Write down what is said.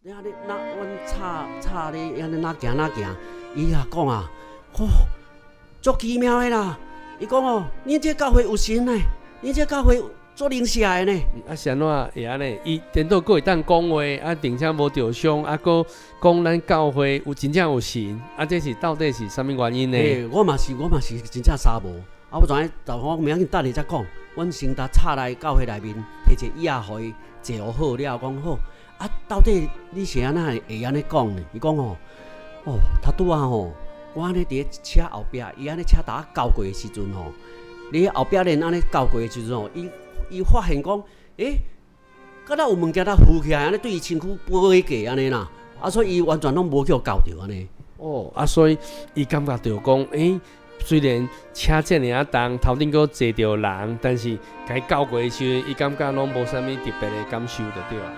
你安尼那阮吵咧，安尼哪行，伊啊讲啊，足奇妙的啦！伊讲哦，恁这教会有神呢，恁这教会做灵社的呢。啊，是安怎会安尼？伊颠倒佫会当讲话，啊，并且无着伤，啊，佫讲咱教会有真正有神，啊，这是到底是啥物原因呢？我嘛是真正傻无。啊，我昨下就我明仔日等下才讲，阮先搭插来教会内面，摕一个椅仔互伊坐好了，讲好。啊，到底你是安那会安尼讲呢？伊讲他拄啊我安尼伫车后壁，伊安尼车搭交过的时阵你后壁连安尼交过的时阵伊发现讲，敢若有物件浮起来，安尼对伊身躯飞过安尼啦。啊，所以伊完全拢无去交着安尼。所以伊感觉到讲，虽然车这尔重，头顶佫坐着人，但是该交过的时阵，伊感觉拢无啥物特别的感受，就对啊。